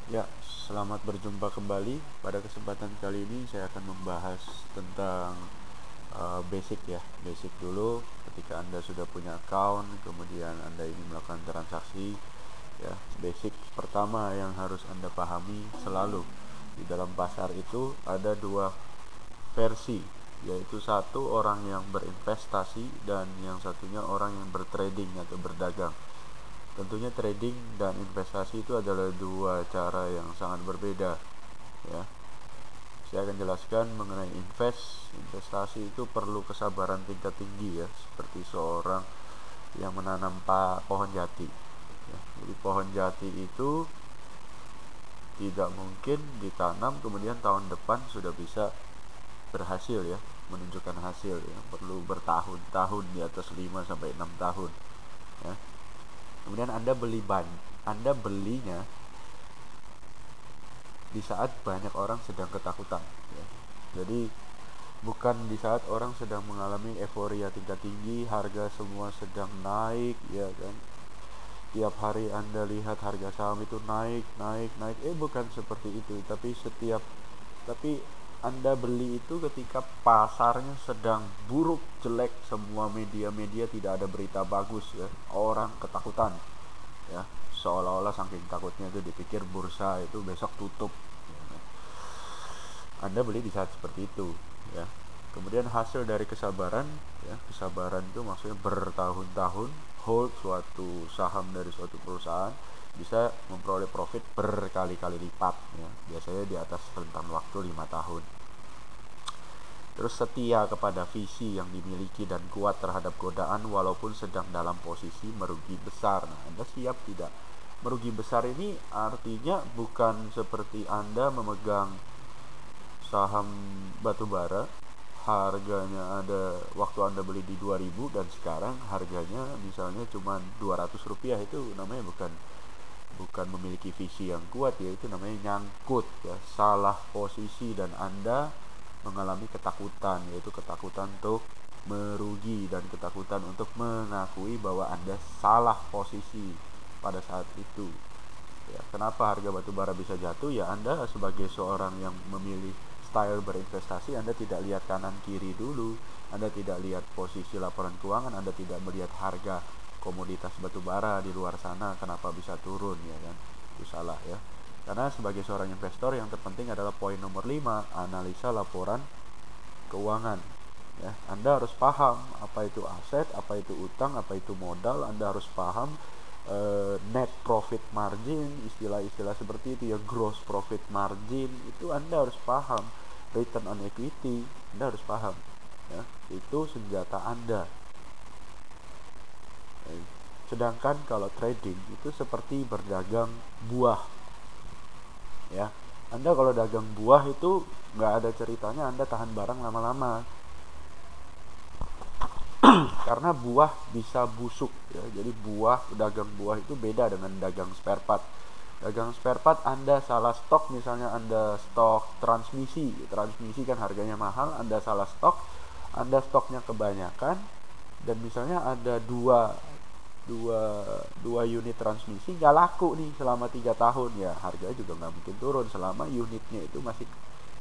Ya, selamat berjumpa kembali. Pada kesempatan kali ini saya akan membahas tentang basic ya. Basic dulu ketika Anda sudah punya account, kemudian Anda ingin melakukan transaksi, ya. Basic pertama yang harus Anda pahami selalu di dalam pasar itu ada dua versi, yaitu satu orang yang berinvestasi dan yang satunya orang yang bertrading atau berdagang. Tentunya trading dan investasi itu adalah dua cara yang sangat berbeda, ya. Saya akan jelaskan mengenai investasi itu perlu kesabaran tingkat tinggi ya, seperti seorang yang menanam pohon jati, ya. Jadi pohon jati itu tidak mungkin ditanam kemudian tahun depan sudah bisa berhasil ya, menunjukkan hasil ya. Perlu bertahun-tahun, di atas 5 sampai 6 tahun, ya. Kemudian Anda belinya di saat banyak orang sedang ketakutan, ya. Jadi bukan di saat orang sedang mengalami euforia tingkat tinggi, harga semua sedang naik, ya kan. Tiap hari Anda lihat harga saham itu naik, naik, naik. Bukan seperti itu, tapi Anda beli itu ketika pasarnya sedang buruk, jelek, semua media-media tidak ada berita bagus ya. Orang ketakutan, ya. Seolah-olah saking takutnya itu dipikir bursa itu besok tutup. Anda beli di saat seperti itu, ya. Kemudian hasil dari kesabaran, ya, kesabaran itu maksudnya bertahun-tahun hold suatu saham dari suatu perusahaan bisa memperoleh profit berkali-kali lipat, ya. Biasanya di atas rentang waktu 5 tahun. Terus setia kepada visi yang dimiliki dan kuat terhadap godaan walaupun sedang dalam posisi merugi besar. Nah, Anda siap tidak? Merugi besar ini artinya bukan seperti Anda memegang saham batubara, harganya ada waktu Anda beli di 2000 dan sekarang harganya misalnya cuma Rp200. Itu namanya bukan bukan memiliki visi yang kuat, ya. Itu namanya nyangkut, ya, salah posisi, dan Anda mengalami ketakutan, yaitu ketakutan untuk merugi dan ketakutan untuk mengakui bahwa Anda salah posisi pada saat itu. Ya, kenapa harga batu bara bisa jatuh? Ya, Anda sebagai seorang yang memilih style berinvestasi, Anda tidak lihat kanan kiri dulu, Anda tidak lihat posisi laporan keuangan, Anda tidak melihat harga komoditas batu bara di luar sana, kenapa bisa turun, ya kan? Itu salah, ya. Karena sebagai seorang investor yang terpenting adalah poin nomor 5, analisa laporan keuangan, ya. Anda harus paham apa itu aset, apa itu utang, apa itu modal. Anda harus paham net profit margin, istilah-istilah seperti itu ya, gross profit margin, itu Anda harus paham. Return on equity Anda harus paham, ya. Itu senjata Anda. Sedangkan kalau trading itu seperti berdagang buah, ya. Anda kalau dagang buah itu nggak ada ceritanya Anda tahan barang lama-lama, karena buah bisa busuk, ya. Jadi dagang buah itu beda dengan dagang spare part. Dagang spare part Anda salah stok, misalnya Anda stok transmisi kan harganya mahal, Anda salah stok, Anda stoknya kebanyakan, dan misalnya ada dua dua dua unit transmisi nggak laku nih selama 3 tahun, ya harganya juga nggak mungkin turun selama unitnya itu masih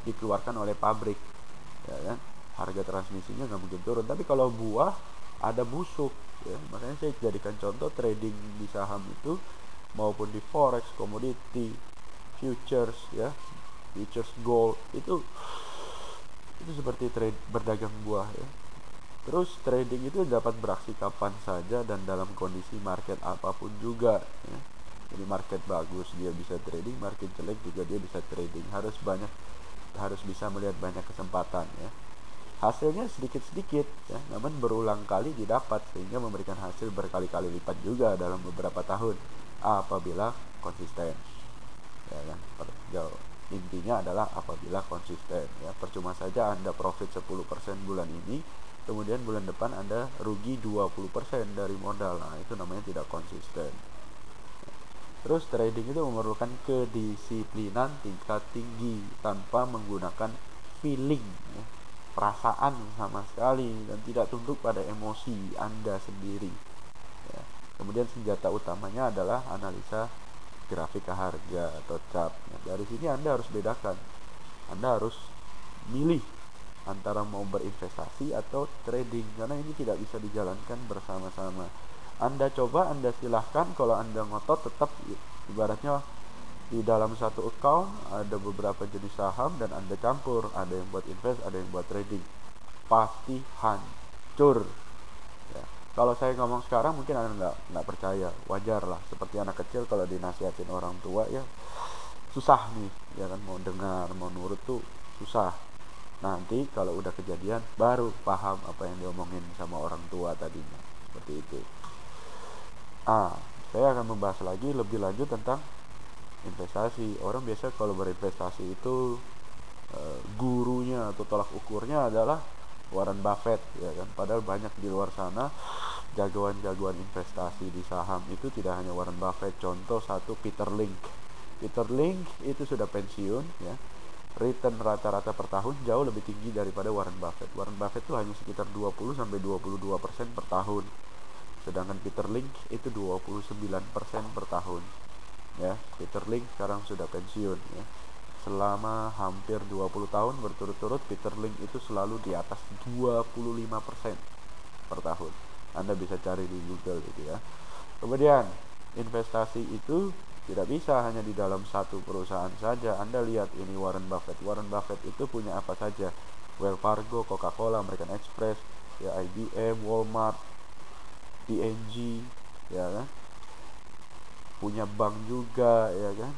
dikeluarkan oleh pabrik, ya kan. Harga transmisinya nggak mungkin turun. Tapi kalau buah ada busuk, ya. Makanya saya jadikan contoh trading di saham itu maupun di forex, commodity, futures, ya, futures gold, itu seperti trade berdagang buah, ya. Terus trading itu dapat beraksi kapan saja dan dalam kondisi market apapun juga, ya. Jadi market bagus dia bisa trading, market jelek juga dia bisa trading. Harus bisa melihat banyak kesempatan, ya. Hasilnya sedikit-sedikit, ya, namun berulang kali didapat sehingga memberikan hasil berkali-kali lipat juga dalam beberapa tahun apabila konsisten, ya kan. Intinya adalah apabila konsisten, ya. Percuma saja Anda profit 10% bulan ini, kemudian bulan depan Anda rugi 20% dari modal. Nah, itu namanya tidak konsisten. Terus trading itu memerlukan kedisiplinan tingkat tinggi tanpa menggunakan feeling, ya, perasaan sama sekali, dan tidak tunduk pada emosi Anda sendiri, ya. Kemudian senjata utamanya adalah analisa grafik harga atau chart. Nah, dari sini Anda harus bedakan. Anda harus milih antara mau berinvestasi atau trading, karena ini tidak bisa dijalankan bersama-sama. Anda coba, Anda silahkan. Kalau Anda ngotot, tetap ibaratnya di dalam satu account ada beberapa jenis saham dan Anda campur, ada yang buat invest, ada yang buat trading, pasti hancur ya. Kalau saya ngomong sekarang mungkin Anda nggak percaya, wajar lah, seperti anak kecil kalau dinasihatin orang tua ya susah nih ya kan, mau dengar mau nurut tuh susah. Nanti kalau udah kejadian baru paham apa yang diomongin sama orang tua tadinya, seperti itu. Saya akan membahas lagi lebih lanjut tentang investasi. Orang biasa kalau berinvestasi itu gurunya atau tolak ukurnya adalah Warren Buffett ya kan. Padahal banyak di luar sana jagoan-jagoan investasi di saham itu tidak hanya Warren Buffett. Contoh satu, Peter Lynch. Peter Lynch itu sudah pensiun ya. Return rata-rata per tahun jauh lebih tinggi daripada Warren Buffett. Warren Buffett itu hanya sekitar 20 sampai 22% per tahun. Sedangkan Peter Lynch itu 29% per tahun. Ya, Peter Lynch sekarang sudah pensiun ya. Selama hampir 20 tahun berturut-turut Peter Lynch itu selalu di atas 25% per tahun. Anda bisa cari di Google gitu ya. Kemudian investasi itu tidak bisa hanya di dalam satu perusahaan saja. Anda lihat ini Warren Buffett. Warren Buffett itu punya apa saja? Wells Fargo, Coca-Cola, American Express, ya IBM, Walmart, P&G, ya kan? Punya bank juga ya kan,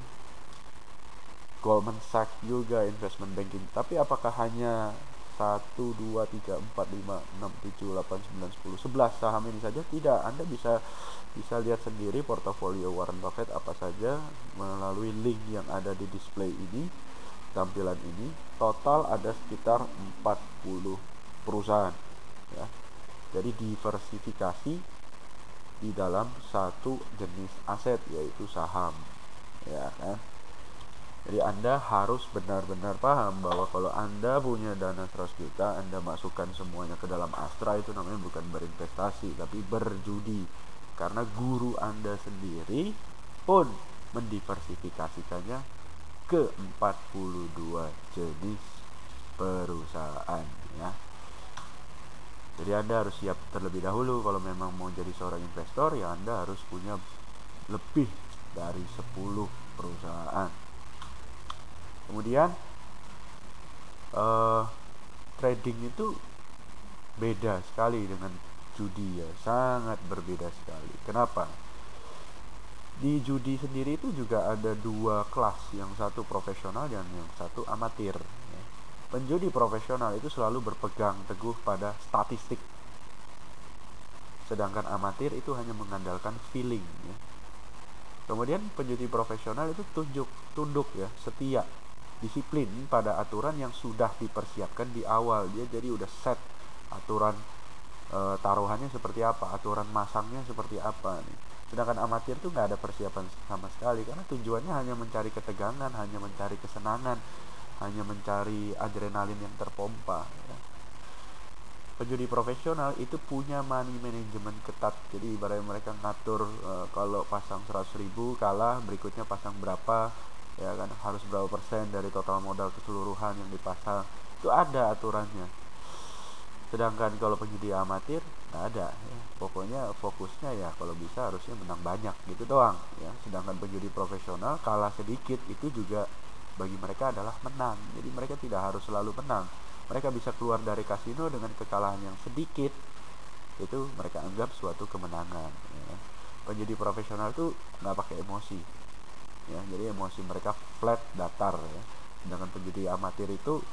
Goldman Sachs juga investment banking. Tapi apakah hanya 1, 2, 3, 4, 5, 6, 7, 8, 9, 10, 11 saham ini saja? Tidak. Anda bisa lihat sendiri portofolio Warren Buffett apa saja melalui link yang ada di display ini, tampilan ini. Total ada sekitar 40 perusahaan ya. Jadi diversifikasi di dalam satu jenis aset, yaitu saham ya kan. Jadi Anda harus benar-benar paham bahwa kalau Anda punya dana 100 juta, Anda masukkan semuanya ke dalam Astra, itu namanya bukan berinvestasi tapi berjudi. Karena guru Anda sendiri pun mendiversifikasikannya ke 42 jenis perusahaan ya. Jadi Anda harus siap terlebih dahulu. Kalau memang mau jadi seorang investor, ya Anda harus punya lebih dari 10 perusahaan. Kemudian trading itu beda sekali dengan judi ya, sangat berbeda sekali. Kenapa? Di judi sendiri itu juga ada dua kelas, yang satu profesional dan yang satu amatir. Penjudi profesional itu selalu berpegang teguh pada statistik, sedangkan amatir itu hanya mengandalkan feeling ya. Kemudian penjudi profesional itu tunduk ya, setia, disiplin pada aturan yang sudah dipersiapkan di awal. Dia jadi udah set aturan taruhannya seperti apa, aturan masangnya seperti apa nih. Sedangkan amatir itu nggak ada persiapan sama sekali, karena tujuannya hanya mencari ketegangan, hanya mencari kesenangan, hanya mencari adrenalin yang terpompa ya. Penjudi profesional itu punya money management ketat. Jadi ibaratnya mereka ngatur kalau pasang 100.000 kalah, berikutnya pasang berapa ya kan, harus berapa persen dari total modal keseluruhan yang dipasang, itu ada aturannya. Sedangkan kalau penjudi amatir nggak ada ya. Pokoknya fokusnya ya kalau bisa harusnya menang banyak gitu doang ya. Sedangkan penjudi profesional kalah sedikit itu juga bagi mereka adalah menang. Jadi mereka tidak harus selalu menang. Mereka bisa keluar dari kasino dengan kekalahan yang sedikit, itu mereka anggap suatu kemenangan ya. Penjudi profesional itu nggak pakai emosi ya, jadi emosi mereka flat, datar ya. Sedangkan penjudi amatir itu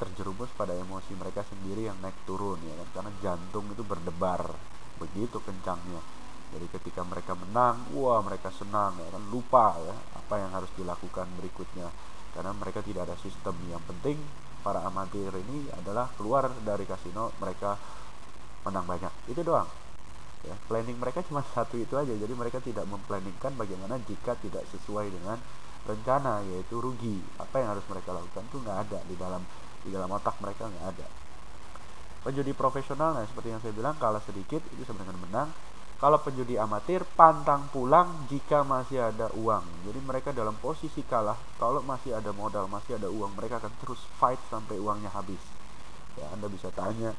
terjerumus pada emosi mereka sendiri yang naik turun ya kan, karena jantung itu berdebar begitu kencangnya. Jadi ketika mereka menang, wah mereka senang ya kan, lupa ya apa yang harus dilakukan berikutnya, karena mereka tidak ada sistem. Yang penting para amatir ini adalah keluar dari kasino, mereka menang banyak, itu doang ya. Planning mereka cuma satu itu aja. Jadi mereka tidak memplanningkan bagaimana jika tidak sesuai dengan rencana, yaitu rugi. Apa yang harus mereka lakukan tuh nggak ada di dalam otak mereka, nggak ada. Penjudi profesional, nah seperti yang saya bilang, kalah sedikit itu sebenarnya menang. Kalau penjudi amatir, pantang pulang jika masih ada uang. Jadi mereka dalam posisi kalah, kalau masih ada modal, masih ada uang, mereka akan terus fight sampai uangnya habis. Ya, Anda bisa tanya,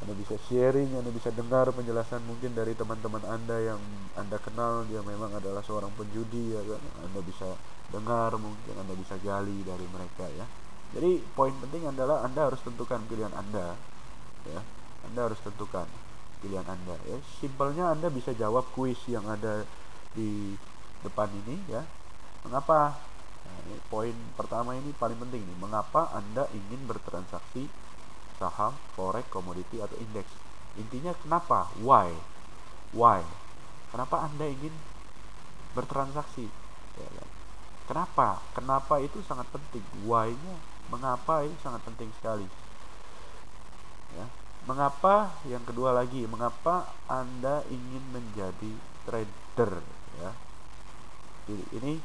Anda bisa sharing, Anda bisa dengar penjelasan mungkin dari teman-teman Anda yang Anda kenal, dia memang adalah seorang penjudi, ya kan? Anda bisa dengar, mungkin Anda bisa gali dari mereka, ya. Jadi poin penting adalah Anda harus tentukan pilihan Anda, ya. Anda harus tentukan pilihan Anda, ya. Simpelnya Anda bisa jawab kuis yang ada di depan ini, ya. Mengapa? Nah, ini poin pertama ini paling penting nih. Mengapa Anda ingin bertransaksi saham, forex, komoditi atau indeks? Intinya kenapa? Why? Why? Kenapa Anda ingin bertransaksi? Ya kan? Kenapa? Kenapa itu sangat penting. Why-nya, mengapa itu sangat penting sekali. Ya. Mengapa? Yang kedua lagi, mengapa Anda ingin menjadi trader, ya? Ini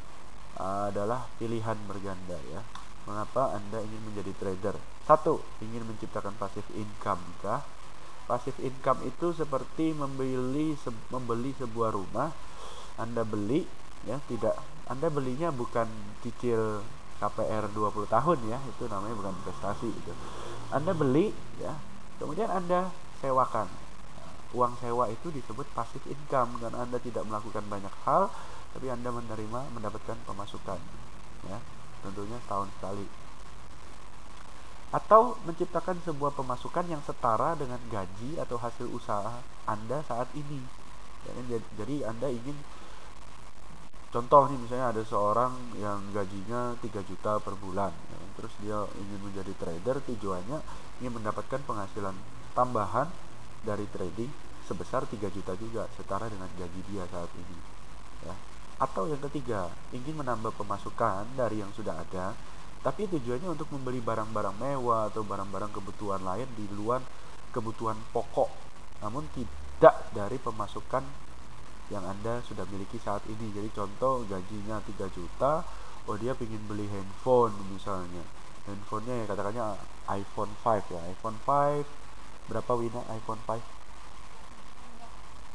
adalah pilihan berganda, ya. Mengapa Anda ingin menjadi trader? Satu, ingin menciptakan passive income kah? Passive income itu seperti membeli sebuah rumah. Anda beli, ya, tidak, Anda belinya bukan cicil KPR 20 tahun, ya. Itu namanya bukan investasi itu. Anda beli, ya, kemudian Anda sewakan. Uang sewa itu disebut passive income karena Anda tidak melakukan banyak hal, tapi Anda mendapatkan pemasukan, ya, tentunya setahun sekali. Atau menciptakan sebuah pemasukan yang setara dengan gaji atau hasil usaha Anda saat ini, ya. Jadi Anda ingin, contoh nih, misalnya ada seorang yang gajinya 3 juta per bulan, ya. Terus dia ingin menjadi trader, tujuannya ingin mendapatkan penghasilan tambahan dari trading sebesar 3 juta juga, setara dengan gaji dia saat ini, ya. Atau yang ketiga, ingin menambah pemasukan dari yang sudah ada, tapi tujuannya untuk membeli barang-barang mewah atau barang-barang kebutuhan lain di luar kebutuhan pokok, namun tidak dari pemasukan yang Anda sudah miliki saat ini. Jadi contoh, gajinya 3 juta, oh dia ingin beli handphone misalnya. Handphonenya ya katakannya iPhone 5, ya. iPhone 5 berapa, Wina, iPhone 5?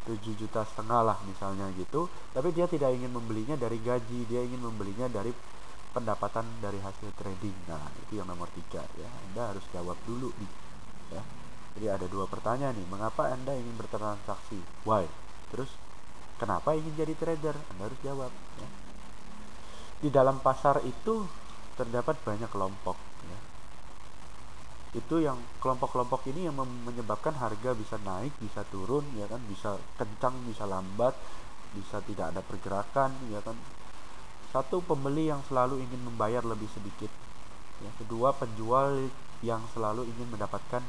7,5 juta lah misalnya gitu. Tapi dia tidak ingin membelinya dari gaji, dia ingin membelinya dari pendapatan dari hasil trading. Nah, itu yang nomor 3, ya. Anda harus jawab dulu nih, ya. Jadi ada 2 pertanyaan nih. Mengapa Anda ingin bertransaksi? Why? Terus kenapa ingin jadi trader? Anda harus jawab, ya. Di dalam pasar itu terdapat banyak kelompok, ya. Itu yang kelompok-kelompok ini yang menyebabkan harga bisa naik, bisa turun, ya kan, bisa kencang, bisa lambat, bisa tidak ada pergerakan, ya kan. Satu, pembeli yang selalu ingin membayar lebih sedikit, ya. Kedua, penjual yang selalu ingin mendapatkan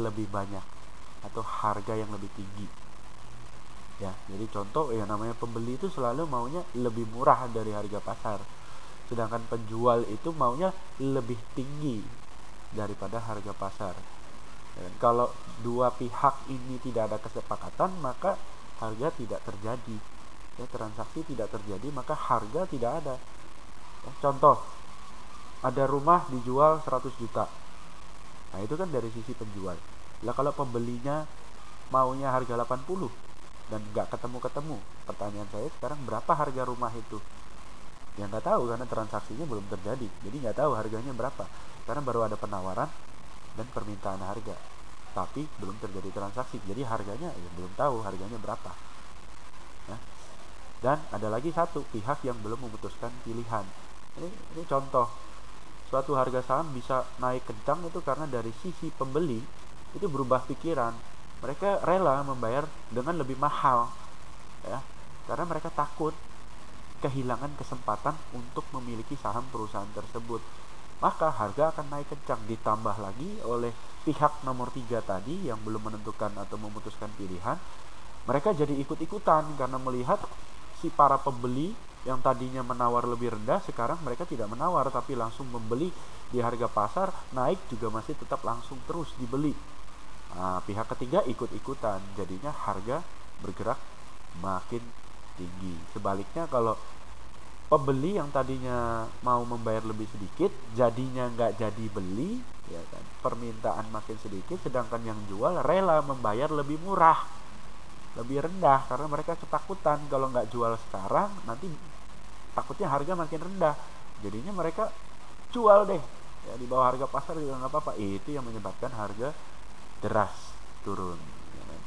lebih banyak atau harga yang lebih tinggi, ya. Jadi contoh, ya, namanya pembeli itu selalu maunya lebih murah dari harga pasar, sedangkan penjual itu maunya lebih tinggi daripada harga pasar. Dan kalau dua pihak ini tidak ada kesepakatan, maka harga tidak terjadi, ya, transaksi tidak terjadi, maka harga tidak ada, ya. Contoh, ada rumah dijual 100 juta. Nah, itu kan dari sisi penjual. Lah kalau pembelinya maunya harga 80 dan nggak ketemu-ketemu, pertanyaan saya sekarang, berapa harga rumah itu? Ya nggak tahu, karena transaksinya belum terjadi, jadi nggak tahu harganya berapa, karena baru ada penawaran dan permintaan harga, tapi belum terjadi transaksi, jadi harganya ya belum tahu harganya berapa, ya. Dan ada lagi satu pihak yang belum memutuskan pilihan. Ini contoh, suatu harga saham bisa naik kencang itu karena dari sisi pembeli itu berubah pikiran, mereka rela membayar dengan lebih mahal, ya, karena mereka takut kehilangan kesempatan untuk memiliki saham perusahaan tersebut. Maka harga akan naik kencang, ditambah lagi oleh pihak nomor 3 tadi yang belum menentukan atau memutuskan pilihan. Mereka jadi ikut-ikutan karena melihat si para pembeli yang tadinya menawar lebih rendah, sekarang mereka tidak menawar tapi langsung membeli di harga pasar, naik juga masih tetap langsung terus dibeli. Nah, pihak ketiga ikut-ikutan, jadinya harga bergerak makin tinggi. Sebaliknya, kalau pembeli yang tadinya mau membayar lebih sedikit, jadinya nggak jadi beli, ya kan, permintaan makin sedikit, sedangkan yang jual rela membayar lebih murah. lebih rendah karena mereka ketakutan kalau nggak jual sekarang nanti takutnya harga makin rendah, jadinya mereka jual deh ya di bawah harga pasar juga nggak apa-apa. Itu yang menyebabkan harga deras turun ya kan?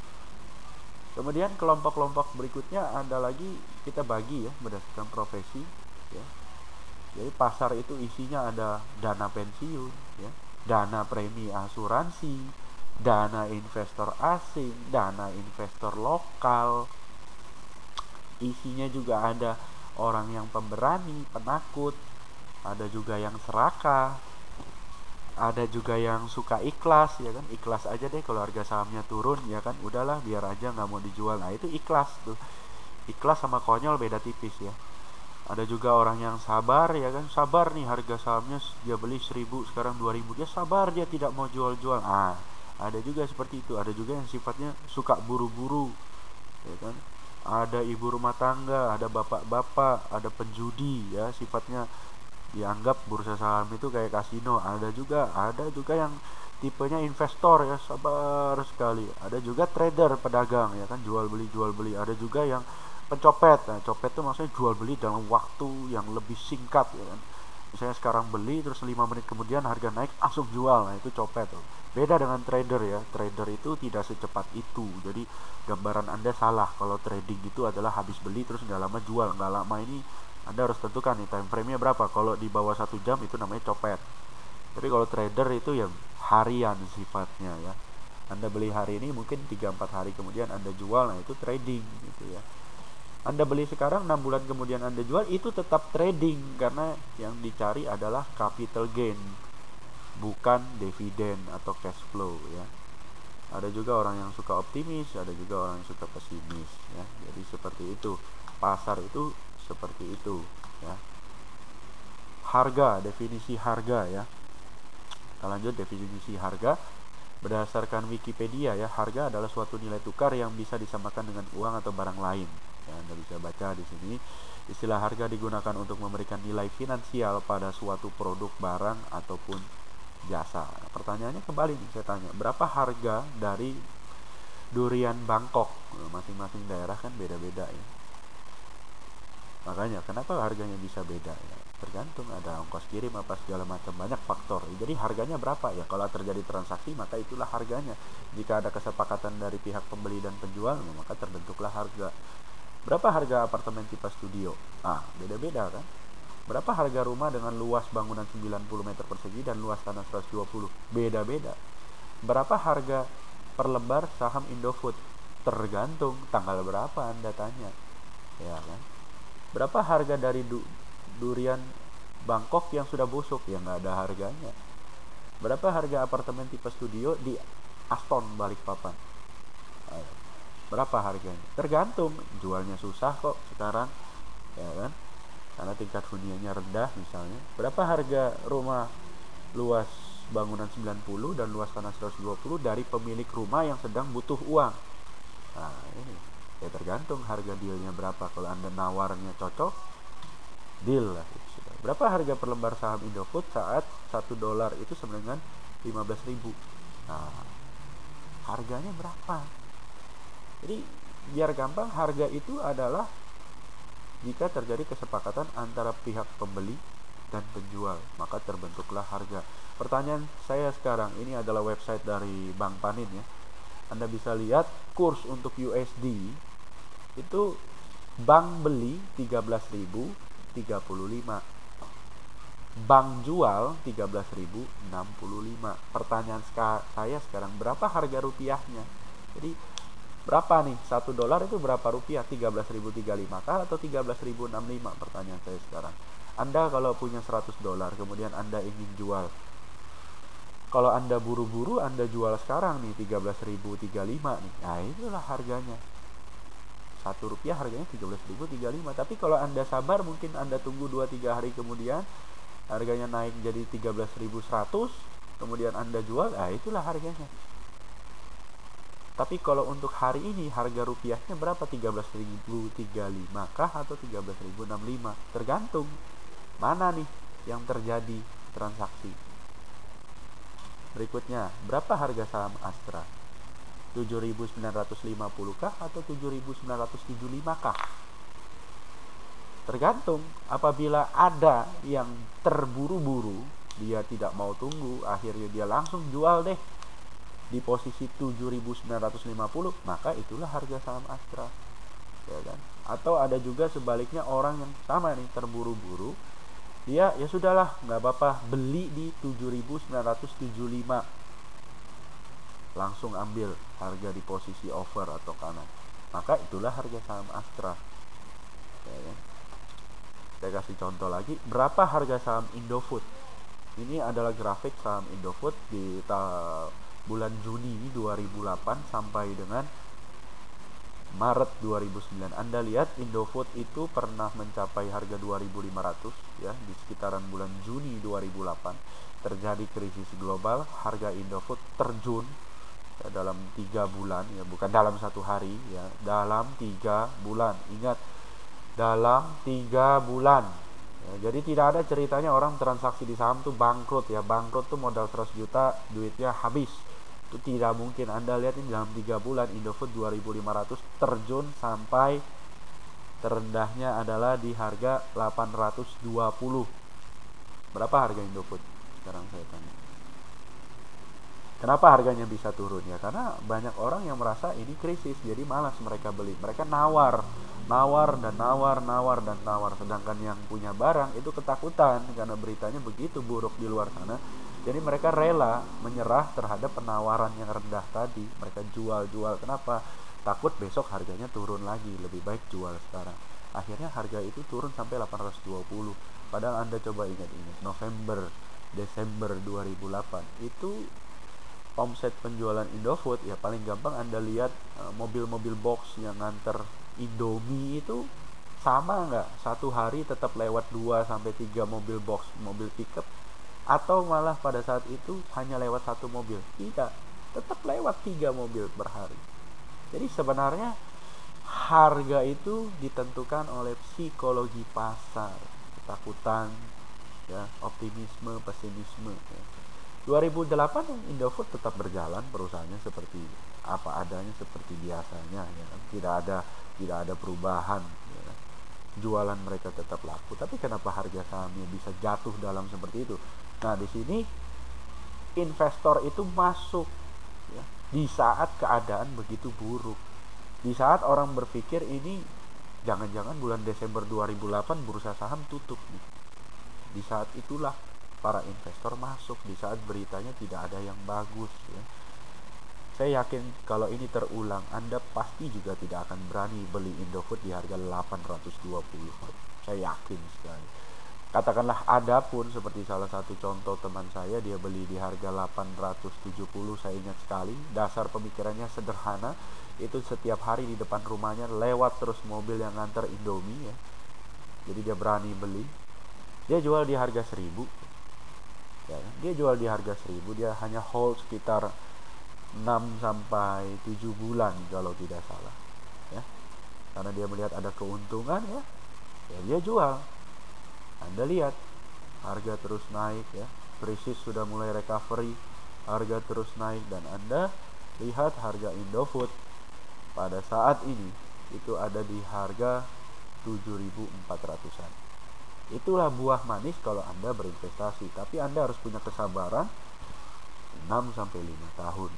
Kemudian kelompok-kelompok berikutnya ada lagi, kita bagi ya berdasarkan profesi ya. Jadi pasar itu isinya ada dana pensiun ya, dana premi asuransi, dana investor asing, dana investor lokal. Isinya juga ada orang yang pemberani, penakut, ada juga yang serakah, ada juga yang suka ikhlas ya kan, ikhlas aja deh kalau harga sahamnya turun ya kan, udahlah biar aja nggak mau dijual. Nah itu ikhlas tuh, ikhlas sama konyol beda tipis ya. Ada juga orang yang sabar ya kan, sabar nih harga sahamnya dia beli 1000 sekarang 2000, dia sabar, dia tidak mau jual-jual. Ah ada juga seperti itu. Ada juga yang sifatnya suka buru-buru ya kan, ada ibu rumah tangga, ada bapak-bapak, ada penjudi ya, sifatnya dianggap bursa saham itu kayak kasino. Ada juga yang tipenya investor ya, sabar sekali. Ada juga trader, pedagang ya kan, jual beli. Ada juga yang pencopet. Nah copet itu maksudnya jual beli dalam waktu yang lebih singkat ya kan, misalnya sekarang beli terus 5 menit kemudian harga naik langsung jual. Nah itu copet tuh. Beda dengan trader ya, trader itu tidak secepat itu. Jadi gambaran Anda salah kalau trading itu adalah habis beli terus nggak lama jual. Nggak lama ini Anda harus tentukan nih time frame-nya berapa. Kalau di bawah 1 jam itu namanya copet. Tapi kalau trader itu yang harian sifatnya ya, Anda beli hari ini mungkin 3-4 hari kemudian Anda jual. Nah itu trading gitu ya. Anda beli sekarang 6 bulan kemudian Anda jual, itu tetap trading karena yang dicari adalah capital gain, bukan dividen atau cash flow ya. Ada juga orang yang suka optimis, ada juga orang yang suka pesimis ya. Jadi seperti itu. Pasar itu seperti itu ya. Harga, definisi harga ya. Kita lanjut definisi harga. Berdasarkan Wikipedia ya, harga adalah suatu nilai tukar yang bisa disamakan dengan uang atau barang lain. Ya, Anda bisa baca di sini. Istilah harga digunakan untuk memberikan nilai finansial pada suatu produk, barang ataupun jasa. Pertanyaannya kembali nih saya tanya, berapa harga dari durian Bangkok? Masing-masing daerah kan beda-beda ya. Makanya kenapa harganya bisa beda ya? Tergantung ada ongkos kirim apa segala macam, banyak faktor. Jadi harganya berapa ya? Kalau terjadi transaksi maka itulah harganya. Jika ada kesepakatan dari pihak pembeli dan penjual maka terbentuklah harga. Berapa harga apartemen tipe studio? Ah, beda-beda kan? Berapa harga rumah dengan luas bangunan 90 meter persegi dan luas tanah 120? Beda-beda. Berapa harga per lembar saham Indofood? Tergantung tanggal berapa Anda tanya. Ya kan? Berapa harga dari durian Bangkok yang sudah busuk? Ya nggak ada harganya. Berapa harga apartemen tipe studio di Aston Balikpapan? Ayo. Berapa harganya? Tergantung, jualnya susah kok sekarang ya kan, karena tingkat huniannya rendah misalnya. Berapa harga rumah luas bangunan 90 dan luas tanah 120 dari pemilik rumah yang sedang butuh uang? Nah ini ya tergantung harga dealnya berapa. Kalau Anda nawarnya cocok, deal lah itu sudah. Berapa harga per lembar saham Indofood saat $1 itu sama dengan 15.000? Nah harganya berapa? Jadi biar gampang, harga itu adalah jika terjadi kesepakatan antara pihak pembeli dan penjual, maka terbentuklah harga. Pertanyaan saya sekarang, ini adalah website dari Bank Panin ya. Anda bisa lihat kurs untuk USD itu bank beli 13.035, bank jual 13.065. Pertanyaan saya sekarang, berapa harga rupiahnya? Jadi berapa nih? $1 itu berapa rupiah? 13.035 kah atau 13.065? Pertanyaan saya sekarang. Anda kalau punya $100 kemudian Anda ingin jual, kalau Anda buru-buru Anda jual sekarang nih 13.035 nih. Nah itulah harganya. Rp1 harganya 13.035. Tapi kalau Anda sabar, mungkin Anda tunggu 2-3 hari kemudian harganya naik jadi 13.100, kemudian Anda jual, nah itulah harganya. Tapi kalau untuk hari ini harga rupiahnya berapa? 13.035 kah atau 13.065? Tergantung mana nih yang terjadi transaksi. Berikutnya, berapa harga saham Astra? 7.950 kah atau 7.975 kah? Tergantung. Apabila ada yang terburu-buru, dia tidak mau tunggu, akhirnya dia langsung jual deh di posisi 7.950, maka itulah harga saham Astra, ya kan? Atau ada juga sebaliknya, orang yang sama nih, terburu-buru, dia ya sudahlah, nggak apa-apa, beli di 7.975, langsung ambil harga di posisi over atau kanan, maka itulah harga saham Astra, ya kan? Saya kasih contoh lagi, berapa harga saham Indofood. Ini adalah grafik saham Indofood di bulan Juni 2008 sampai dengan Maret 2009. Anda lihat Indofood itu pernah mencapai harga 2.500 ya, di sekitaran bulan Juni 2008 terjadi krisis global, harga Indofood terjun ya, dalam 3 bulan ya, bukan dalam 1 hari ya, dalam 3 bulan. Ingat, dalam 3 bulan ya, jadi tidak ada ceritanya orang transaksi di saham tuh bangkrut ya. Bangkrut tuh modal 100 juta, duitnya habis, itu tidak mungkin. Anda lihat ini dalam 3 bulan Indofood 2.500 terjun sampai terendahnya adalah di harga 820. Berapa harga Indofood sekarang, saya tanya? Kenapa harganya bisa turun ya? Karena banyak orang yang merasa ini krisis, jadi malas mereka beli. Mereka nawar dan nawar. Sedangkan yang punya barang itu ketakutan karena beritanya begitu buruk di luar sana. Jadi mereka rela menyerah terhadap penawaran yang rendah tadi. Mereka jual. Kenapa? Takut besok harganya turun lagi, lebih baik jual sekarang. Akhirnya harga itu turun sampai 820. Padahal Anda coba ingat-ingat, November, Desember 2008 itu omset penjualan Indofood ya, paling gampang Anda lihat mobil-mobil box yang nganter Indomie itu sama nggak? Satu hari tetap lewat 2-3 mobil box, mobil pickup, atau malah pada saat itu hanya lewat 1 mobil? Tidak, tetap lewat 3 mobil per hari. Jadi sebenarnya harga itu ditentukan oleh psikologi pasar, ketakutan ya, optimisme, pesimisme ya. 2008 Indofood tetap berjalan, perusahaannya seperti apa adanya, seperti biasanya ya. Tidak ada perubahan ya. Jualan mereka tetap laku, tapi kenapa harga sahamnya bisa jatuh dalam seperti itu? Nah, di sini investor itu masuk ya, di saat keadaan begitu buruk. Di saat orang berpikir ini jangan-jangan bulan Desember 2008 bursa saham tutup nih. Di saat itulah para investor masuk, di saat beritanya tidak ada yang bagus ya. Saya yakin kalau ini terulang, Anda pasti juga tidak akan berani beli Indofood di harga 820. Saya yakin sekali. Katakanlah ada pun seperti salah satu contoh teman saya, dia beli di harga 870. Saya ingat sekali, dasar pemikirannya sederhana, itu setiap hari di depan rumahnya lewat terus mobil yang nganter Indomie ya. Jadi dia berani beli. Dia jual di harga 1.000. Ya, dia jual di harga 1.000, dia hanya hold sekitar 6-7 bulan kalau tidak salah ya. Karena dia melihat ada keuntungan ya, dia jual. Anda lihat harga terus naik ya, krisis sudah mulai recovery, harga terus naik, dan Anda lihat harga Indofood pada saat ini itu ada di harga 7.400-an. Itulah buah manis kalau Anda berinvestasi, tapi Anda harus punya kesabaran 6-5 tahun.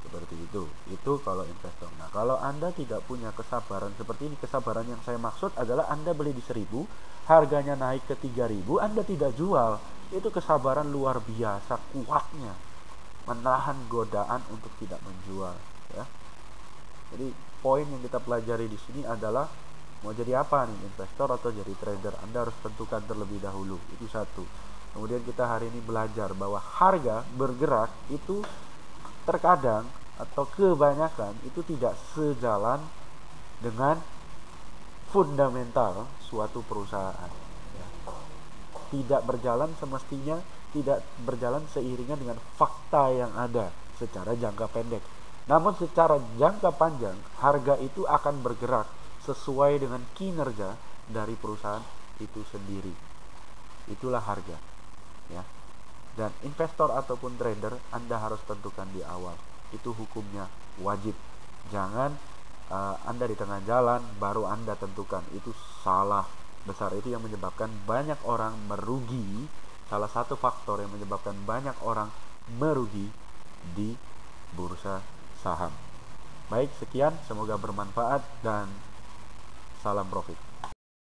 Seperti itu. Itu kalau investor. Nah, kalau Anda tidak punya kesabaran seperti ini, kesabaran yang saya maksud adalah Anda beli di 1.000, harganya naik ke 3.000, Anda tidak jual. Itu kesabaran luar biasa kuatnya, menahan godaan untuk tidak menjual ya. Jadi poin yang kita pelajari di sini adalah, mau jadi apa nih, investor atau jadi trader? Anda harus tentukan terlebih dahulu. Itu satu. Kemudian kita hari ini belajar bahwa harga bergerak itu terkadang atau kebanyakan itu tidak sejalan dengan fundamental suatu perusahaan ya. Tidak berjalan semestinya, tidak berjalan seiringan dengan fakta yang ada secara jangka pendek. Namun secara jangka panjang, harga itu akan bergerak sesuai dengan kinerja dari perusahaan itu sendiri. Itulah harga ya. Dan investor ataupun trader, Anda harus tentukan di awal, itu hukumnya wajib. Jangan Anda di tengah jalan baru Anda tentukan, itu salah besar. Itu yang menyebabkan banyak orang merugi, salah satu faktor yang menyebabkan banyak orang merugi di bursa saham. Baik, sekian, semoga bermanfaat dan salam profit.